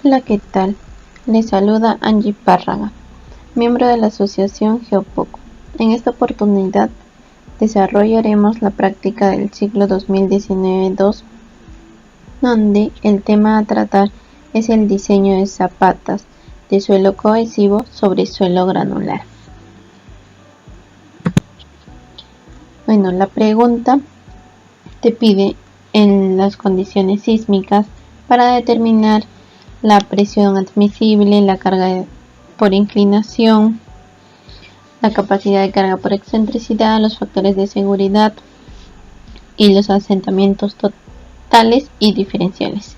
Hola, ¿qué tal? Les saluda Angie Párraga, miembro de la Asociación Geopoco. En esta oportunidad desarrollaremos la práctica del ciclo 2019-2, donde el tema a tratar es el diseño de zapatas de suelo cohesivo sobre suelo granular. Bueno, la pregunta te pide en las condiciones sísmicas para determinar la presión admisible, la carga por inclinación, la capacidad de carga por excentricidad, los factores de seguridad y los asentamientos totales y diferenciales.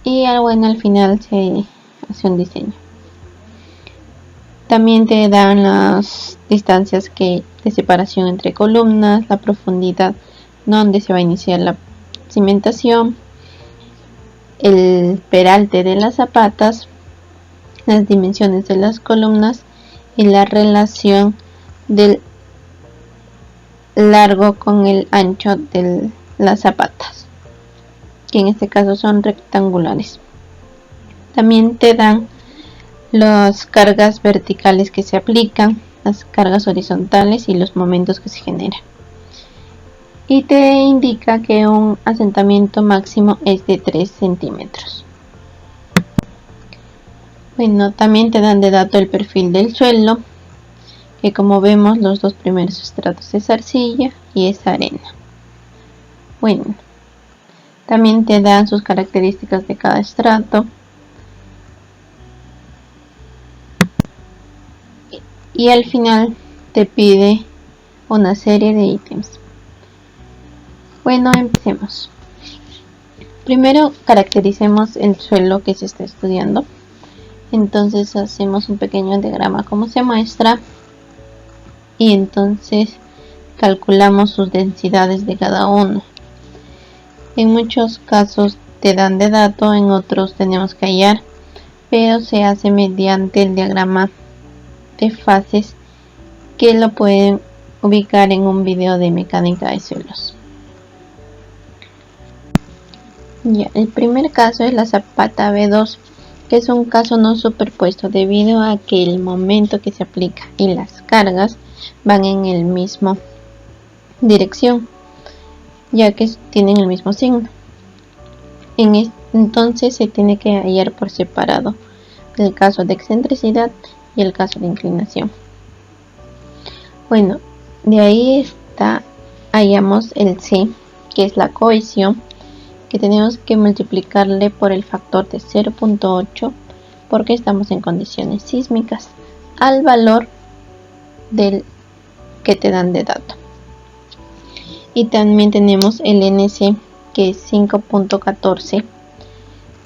Y bueno, al final se hace un diseño. También te dan las distancias de separación entre columnas, la profundidad donde se va a iniciar la cimentación, el peralte de las zapatas, las dimensiones de las columnas y la relación del largo con el ancho de las zapatas, que en este caso son rectangulares. También te dan las cargas verticales que se aplican, las cargas horizontales y los momentos que se generan. Y te indica que un asentamiento máximo es de 3 centímetros. Bueno, también te dan de dato el perfil del suelo, que como vemos los dos primeros estratos es arcilla y es arena. Bueno, también te dan sus características de cada estrato. Y al final te pide una serie de ítems. Bueno, empecemos. Primero caractericemos el suelo que se está estudiando. Entonces hacemos un pequeño diagrama como se muestra. Y entonces calculamos sus densidades de cada uno. En muchos casos te dan de dato, en otros tenemos que hallar, pero se hace mediante el diagrama de fases que lo pueden ubicar en un video de mecánica de suelos. Ya, el primer caso es la zapata B2, que es un caso no superpuesto debido a que el momento que se aplica y las cargas van en el mismo dirección, ya que tienen el mismo signo. Entonces se tiene que hallar por separado el caso de excentricidad y el caso de inclinación. Bueno, de ahí hallamos el C, que es la cohesión, que tenemos que multiplicarle por el factor de 0.8 porque estamos en condiciones sísmicas al valor del que te dan de dato. Y también tenemos el NC, que es 5.14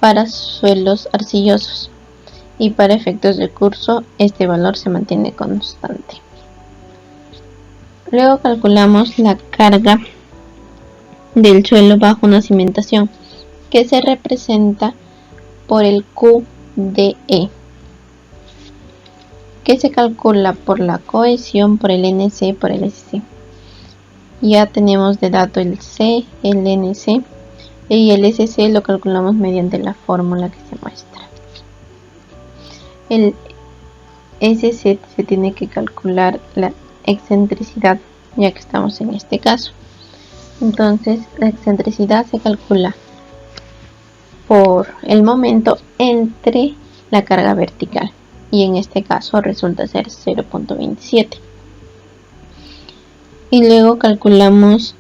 para suelos arcillosos, y para efectos de curso este valor se mantiene constante. Luego calculamos la carga del suelo bajo una cimentación, que se representa por el QDE, que se calcula por la cohesión, por el NC, por el SC. Ya tenemos de dato el C, el NC, y el SC lo calculamos mediante la fórmula que se muestra. El SC se tiene que calcular la excentricidad, ya que estamos en este caso. Entonces la excentricidad se calcula por el momento entre la carga vertical, y en este caso resulta ser 0.27. Y luego calculamos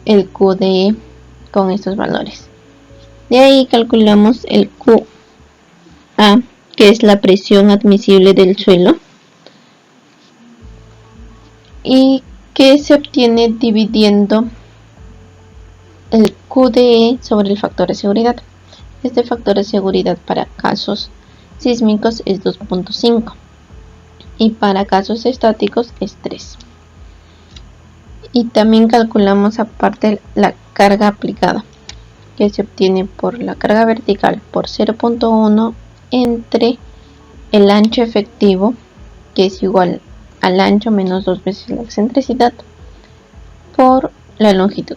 el QDE con estos valores. De ahí calculamos el QA, que es la presión admisible del suelo, y que se obtiene dividiendo el QDE sobre el factor de seguridad. Este factor de seguridad para casos sísmicos es 2.5 y para casos estáticos es 3. Y también calculamos aparte la carga aplicada, que se obtiene por la carga vertical por 0.1 entre el ancho efectivo que es igual al ancho menos 2 veces la excentricidad por la longitud.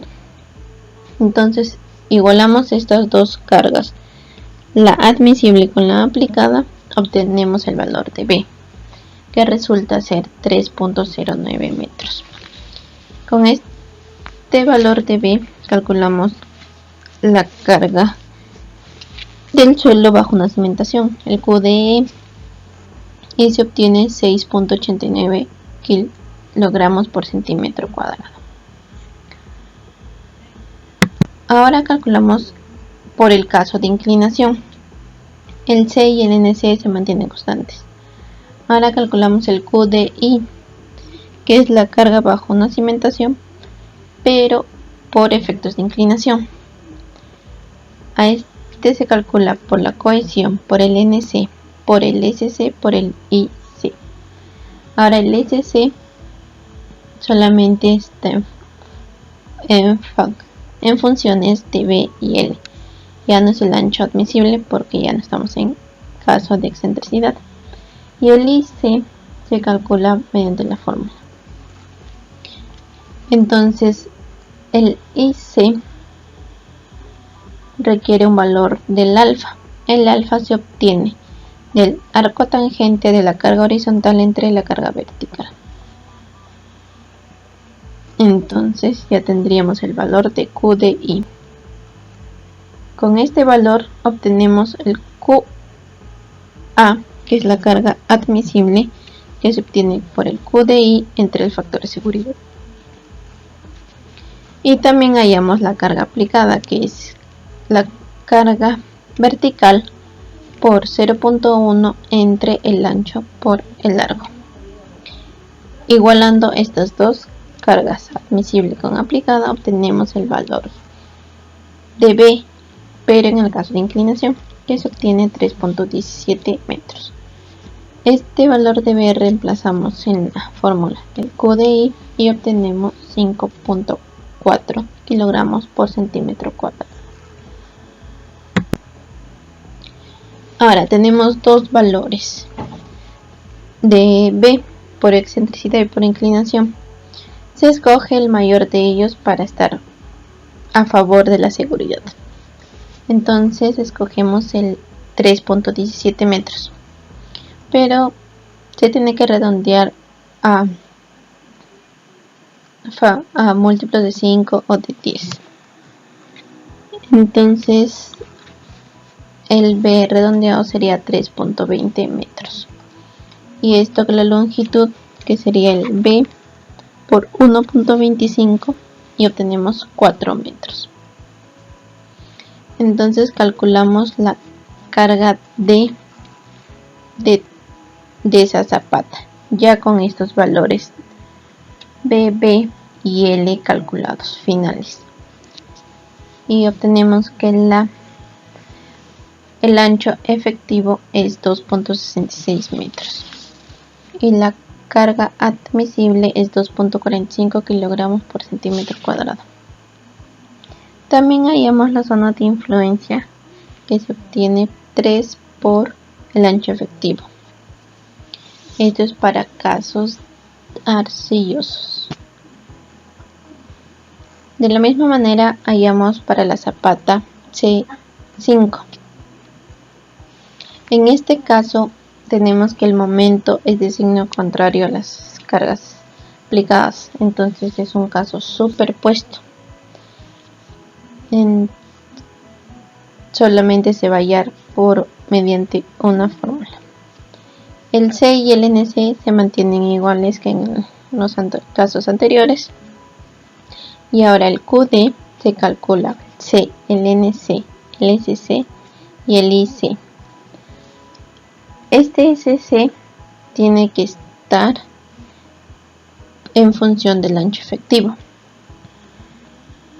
Entonces igualamos estas dos cargas, la admisible con la aplicada, obtenemos el valor de B, que resulta ser 3.09 metros. Con este valor de B calculamos la carga del suelo bajo una cimentación, el QDE, y se obtiene 6.89 kilogramos por centímetro cuadrado. Ahora calculamos por el caso de inclinación. El C y el NC se mantienen constantes. Ahora calculamos el QDI, que es la carga bajo una cimentación, pero por efectos de inclinación. A este se calcula por la cohesión, por el NC, por el SC, por el IC. Ahora el SC solamente está en funciones de B y L. Ya no es el ancho admisible porque ya no estamos en caso de excentricidad. Y el IC se calcula mediante la fórmula. Entonces el IC requiere un valor del alfa. El alfa se obtiene del arco tangente de la carga horizontal entre la carga vertical. Entonces ya tendríamos el valor de QDI. Con este valor obtenemos el QA, que es la carga admisible, que se obtiene por el QDI entre el factor de seguridad. Y también hallamos la carga aplicada, que es la carga vertical por 0.1 entre el ancho por el largo. Igualando estas dos cargas, admisible con aplicada, obtenemos el valor de B, pero en el caso de inclinación, que se obtiene 3.17 metros. Este valor de B reemplazamos en la fórmula del QDI y obtenemos 5.4 kilogramos por centímetro cuadrado. Ahora tenemos dos valores de B por excentricidad y por inclinación. Se escoge el mayor de ellos para estar a favor de la seguridad. Entonces escogemos el 3.17 metros, pero se tiene que redondear a múltiplos de 5 o de 10. Entonces el B redondeado sería 3.20 metros. Y esto que la longitud, que sería el B por 1.25, y obtenemos 4 metros. Entonces calculamos la carga de esa zapata, ya con estos valores B, B y L calculados finales. Y obtenemos que el ancho efectivo es 2.66 metros y la carga admisible es 2.45 kilogramos por centímetro cuadrado. También hallamos la zona de influencia, que se obtiene 3 por el ancho efectivo. Esto es para casos arcillosos. De la misma manera hallamos para la zapata C5. En este caso tenemos que el momento es de signo contrario a las cargas aplicadas, entonces es un caso superpuesto. Solamente se va a hallar mediante una fórmula. El C y el NC se mantienen iguales que en los casos anteriores. Y ahora el QD se calcula C, el NC, el SC y el IC. Este SC tiene que estar en función del ancho efectivo.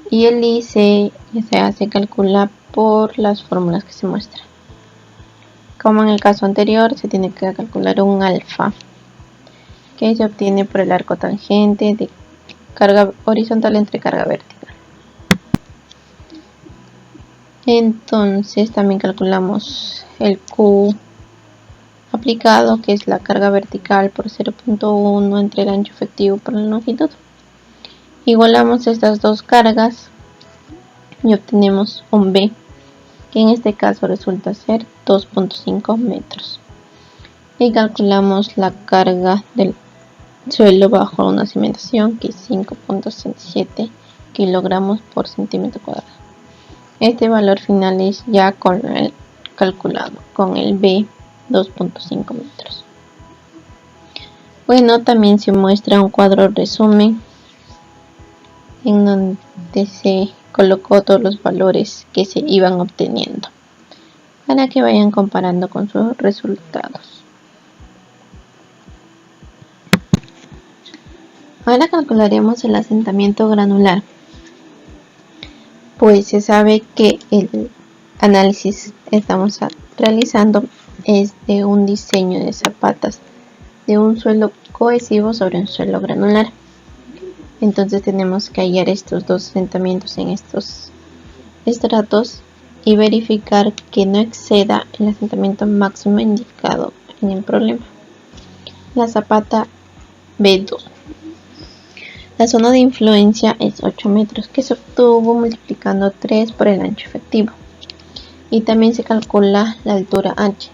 Y el IC se calcula por las fórmulas que se muestran. Como en el caso anterior, se tiene que calcular un alfa, que se obtiene por el arco tangente de carga horizontal entre carga vertical. Entonces también calculamos el QA aplicado, que es la carga vertical por 0.1 entre el ancho efectivo por la longitud. Igualamos estas dos cargas y obtenemos un B, que en este caso resulta ser 2.5 metros. Y calculamos la carga del suelo bajo una cimentación, que es 5.67 kilogramos por centímetro cuadrado. Este valor final es ya calculado con el B, 2.5 metros. Bueno, también se muestra un cuadro resumen en donde se colocó todos los valores que se iban obteniendo para que vayan comparando con sus resultados. Ahora calcularemos el asentamiento granular, pues se sabe que el análisis que estamos realizando es de un diseño de zapatas de un suelo cohesivo sobre un suelo granular. Entonces tenemos que hallar estos dos asentamientos en estos estratos y verificar que no exceda el asentamiento máximo indicado en el problema. La zapata B2. La zona de influencia es 8 metros, que se obtuvo multiplicando 3 por el ancho efectivo. Y también se calcula la altura H,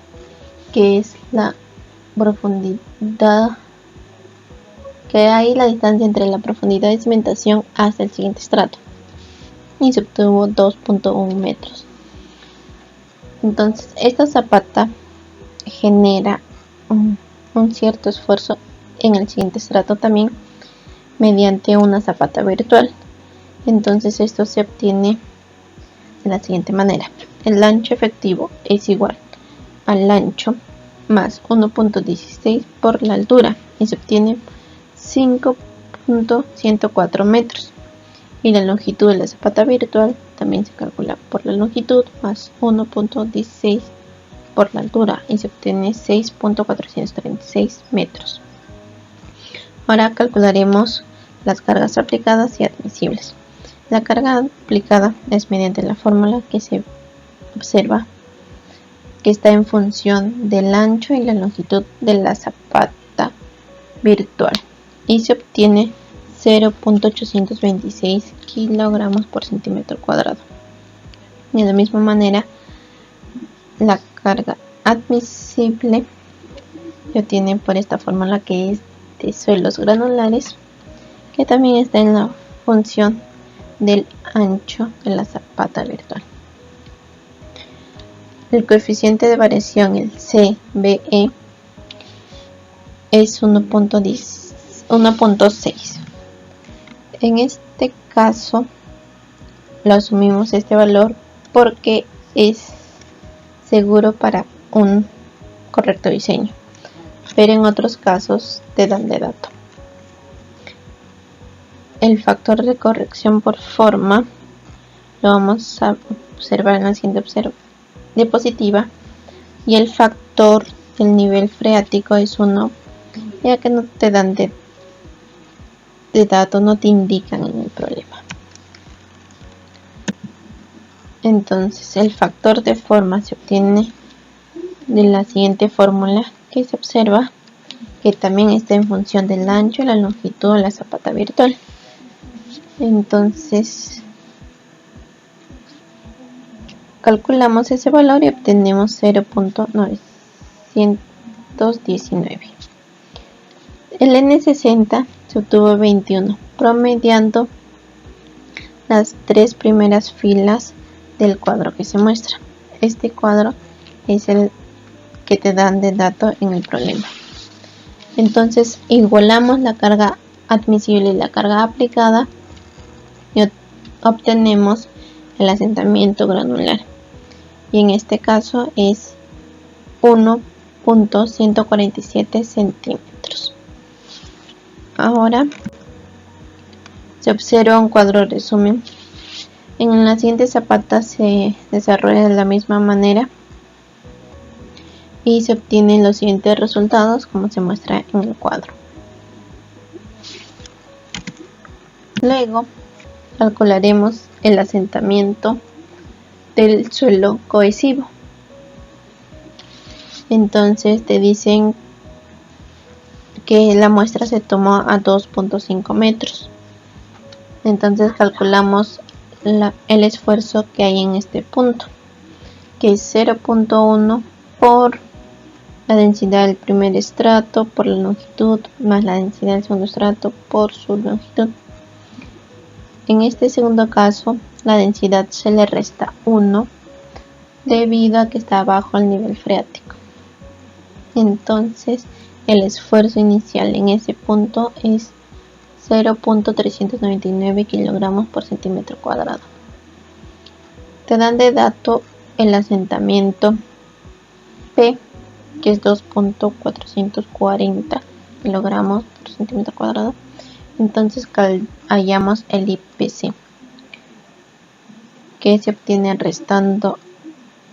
que es la profundidad, que hay la distancia entre la profundidad de cimentación hasta el siguiente estrato. Y se obtuvo 2.1 metros. Entonces esta zapata genera un cierto esfuerzo en el siguiente estrato también, mediante una zapata virtual. Entonces esto se obtiene de la siguiente manera: el ancho efectivo es igual al ancho más 1.16 por la altura, y se obtiene 5.104 metros. Y la longitud de la zapata virtual también se calcula por la longitud más 1.16 por la altura, y se obtiene 6.436 metros. Ahora calcularemos las cargas aplicadas y admisibles. La carga aplicada es mediante la fórmula que se observa que está en función del ancho y la longitud de la zapata virtual, y se obtiene 0.826 kilogramos por centímetro cuadrado. De la misma manera, la carga admisible se obtiene por esta fórmula, que es de suelos granulares, que también está en la función del ancho de la zapata virtual. El coeficiente de variación, el CBE, es 1.6. En este caso lo asumimos este valor porque es seguro para un correcto diseño, pero en otros casos te dan de dato. El factor de corrección por forma lo vamos a observar en la siguiente diapositiva, y el factor del nivel freático es 1, ya que no te dan de dato, no te indican en el problema. Entonces el factor de forma se obtiene de la siguiente fórmula, que se observa que también está en función del ancho y la longitud de la zapata virtual. Entonces calculamos ese valor y obtenemos 0.919. El N60 se obtuvo 21, promediando las 3 primeras filas del cuadro que se muestra. Este cuadro es el que te dan de dato en el problema. Entonces igualamos la carga admisible y la carga aplicada y obtenemos el asentamiento granular, y en este caso es 1.147 centímetros. Ahora se observa un cuadro resumen. En la siguiente zapata se desarrolla de la misma manera y se obtienen los siguientes resultados, como se muestra en el cuadro. Luego calcularemos el asentamiento del suelo cohesivo. Entonces te dicen que la muestra se tomó a 2.5 metros. Entonces calculamos el esfuerzo que hay en este punto, que es 0.1 por la densidad del primer estrato por la longitud más la densidad del segundo estrato por su longitud. En este segundo caso, la densidad se le resta 1 debido a que está bajo el nivel freático. Entonces, el esfuerzo inicial en ese punto es 0.399 kilogramos por centímetro cuadrado. Te dan de dato el asentamiento P, que es 2.440 kilogramos por centímetro cuadrado. Entonces hallamos el IPC, que se obtiene restando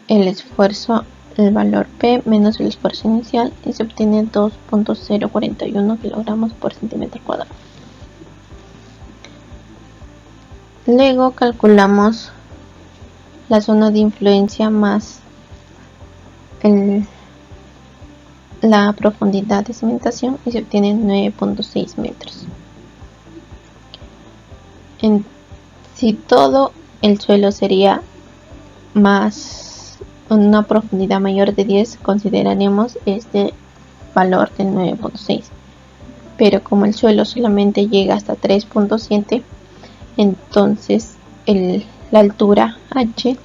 el esfuerzo, el valor P menos el esfuerzo inicial, y se obtiene 2.041 kilogramos por centímetro cuadrado. Luego calculamos la zona de influencia más la profundidad de cimentación y se obtiene 9.6 metros. Si todo el suelo sería más una profundidad mayor de 10, consideraremos este valor de 9.6, pero como el suelo solamente llega hasta 3.7, entonces la altura h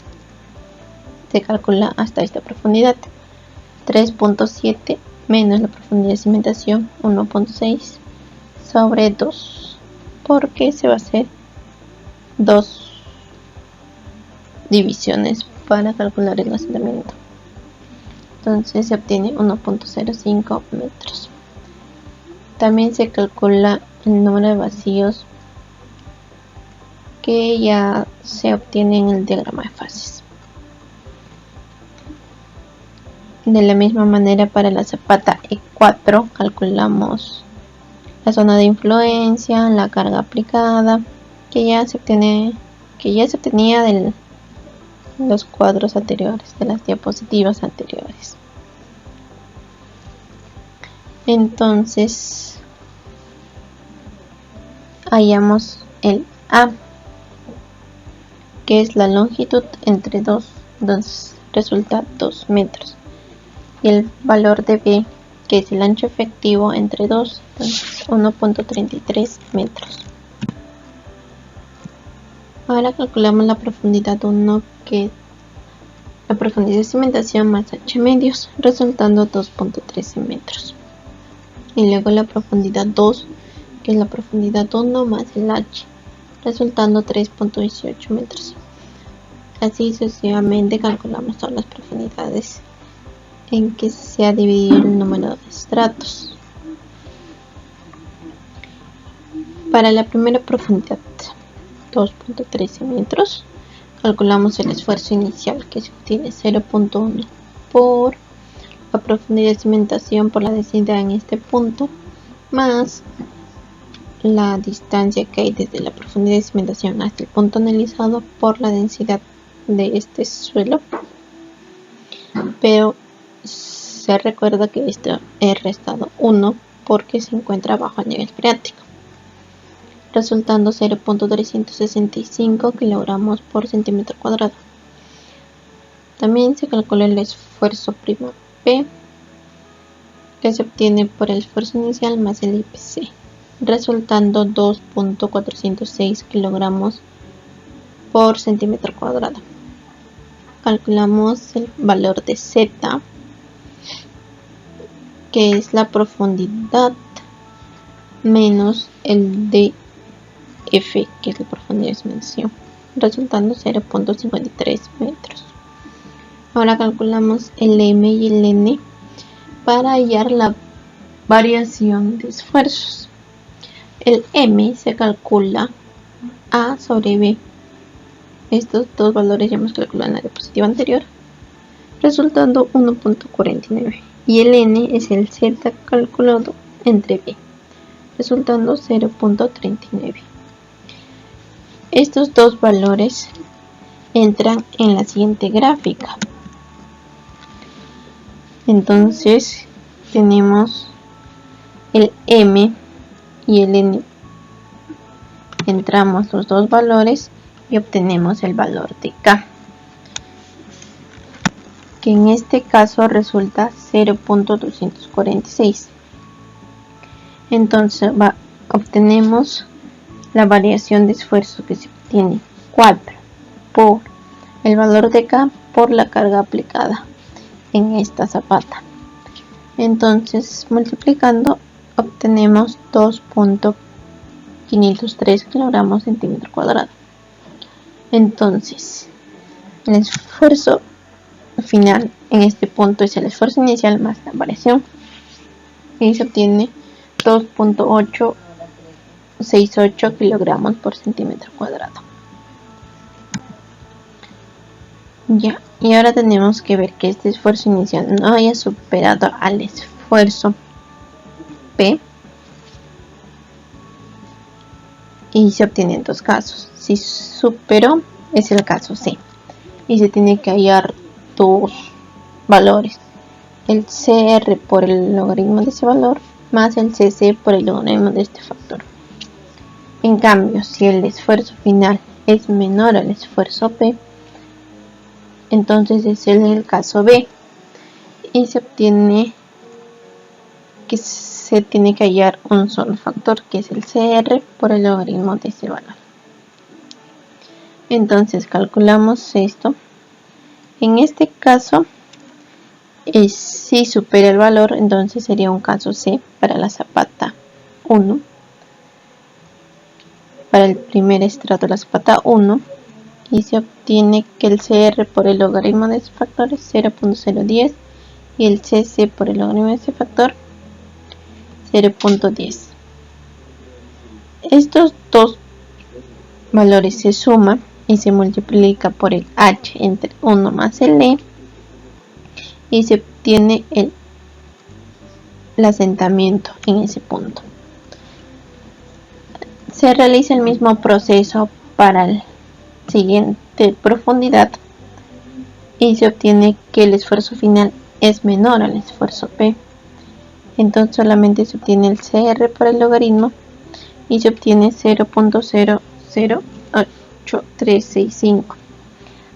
se calcula hasta esta profundidad, 3.7 menos la profundidad de cimentación 1.6 sobre 2, porque se va a hacer dos divisiones para calcular el asentamiento. Entonces se obtiene 1.05 metros. También se calcula el número de vacíos, que ya se obtiene en el diagrama de fases. De la misma manera, para la zapata E4 calculamos la zona de influencia, la carga aplicada, que ya se obtenía de los cuadros anteriores, de las diapositivas anteriores. Entonces hallamos el A, que es la longitud entre 2, entonces resulta 2 metros. Y el valor de B, que es el ancho efectivo entre 2, entonces 1.33 metros. Ahora calculamos la profundidad 1, que es la profundidad de cimentación más h medios, resultando 2.13 metros. Y luego la profundidad 2, que es la profundidad 1 más el h, resultando 3.18 metros. Así sucesivamente calculamos todas las profundidades en que se ha dividido el número de estratos. Para la primera profundidad, 2.13 metros, calculamos el esfuerzo inicial, que se obtiene 0.1 por la profundidad de cimentación por la densidad en este punto, más la distancia que hay desde la profundidad de cimentación hasta el punto analizado por la densidad de este suelo. Pero se recuerda que esto es restado 1 porque se encuentra bajo el nivel freático, resultando 0.365 kilogramos por centímetro cuadrado. También se calcula el esfuerzo prima P, que se obtiene por el esfuerzo inicial más el IPC, resultando 2.406 kilogramos por centímetro cuadrado. Calculamos el valor de Z, que es la profundidad menos el de F, que es la profundidad de cimentación, resultando 0.53 metros. Ahora calculamos el M y el N para hallar la variación de esfuerzos. El M se calcula A sobre B. Estos dos valores ya hemos calculado en la diapositiva anterior, resultando 1.49. Y el N es el Z calculado entre B, resultando 0.39. Estos dos valores entran en la siguiente gráfica. Entonces tenemos el M y el N. Entramos los dos valores y obtenemos el valor de K, que en este caso resulta 0.246. Entonces obtenemos la variación de esfuerzo, que se obtiene 4 por el valor de K por la carga aplicada en esta zapata. Entonces, multiplicando, obtenemos 2.503 kilogramos centímetro cuadrado. Entonces, el esfuerzo final en este punto es el esfuerzo inicial más la variación, y se obtiene 2.868 kilogramos por centímetro cuadrado. Ya, y ahora tenemos que ver que este esfuerzo inicial no haya superado al esfuerzo P, y se obtienen dos casos. Si superó, es el caso C, y se tiene que hallar dos valores: el CR por el logaritmo de ese valor más el CC por el logaritmo de este factor. En cambio, si el esfuerzo final es menor al esfuerzo P, entonces es el caso B, y se obtiene que se tiene que hallar un solo factor, que es el CR por el logaritmo de ese valor. Entonces calculamos esto. En este caso, si supera el valor, entonces sería un caso C para la zapata 1. Para el primer estrato de la zapata 1, y se obtiene que el CR por el logaritmo de ese factor es 0.010 y el CC por el logaritmo de ese factor 0.10. Estos dos valores se suman y se multiplica por el H entre 1 más el E, y se obtiene el asentamiento en ese punto. Se realiza el mismo proceso para el siguiente profundidad, y se obtiene que el esfuerzo final es menor al esfuerzo P. Entonces solamente se obtiene el CR por el logaritmo y se obtiene 0.008365.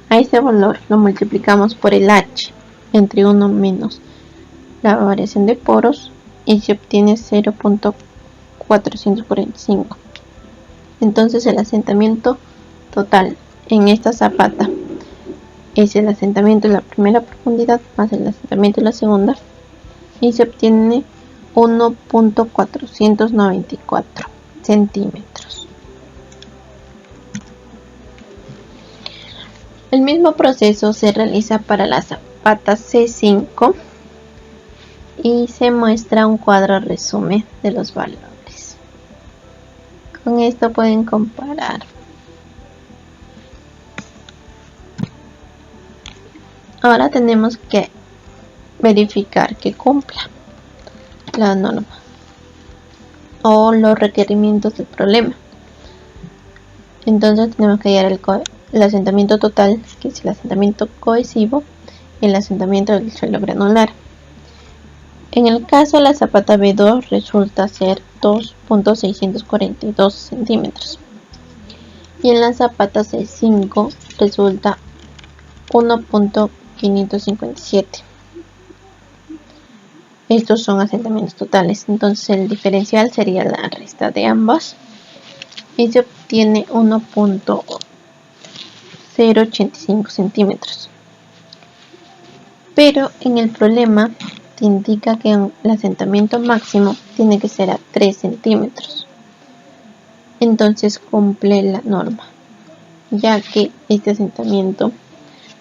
A este valor lo multiplicamos por el H entre 1 menos la variación de poros y se obtiene 0.445. Entonces el asentamiento total en esta zapata es el asentamiento de la primera profundidad más el asentamiento de la segunda, y se obtiene 1.494 centímetros. El mismo proceso se realiza para la zapata C5 y se muestra un cuadro resumen de los valores. Con esto pueden comparar. Ahora tenemos que verificar que cumpla la norma o los requerimientos del problema. Entonces tenemos que hallar el asentamiento total, que es el asentamiento cohesivo, y el asentamiento del suelo granular. En el caso de la zapata B2 resulta ser 2.642 centímetros, y en la zapata C5 resulta 1.557. Estos son asentamientos totales, entonces el diferencial sería la resta de ambos y se obtiene 1.085 centímetros. Pero en el problema te indica que el asentamiento máximo tiene que ser a 3 centímetros. Entonces cumple la norma, ya que este asentamiento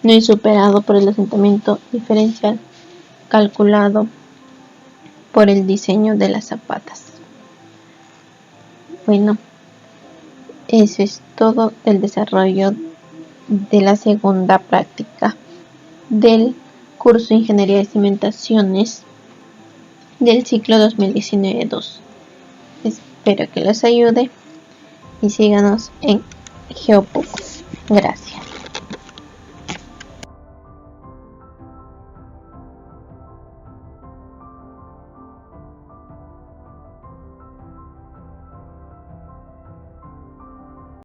no es superado por el asentamiento diferencial calculado por el diseño de las zapatas. Bueno, eso es todo el desarrollo de la segunda práctica del curso Ingeniería de Cimentaciones del ciclo 2019-2. Espero que les ayude y síganos en Geopoco. Gracias.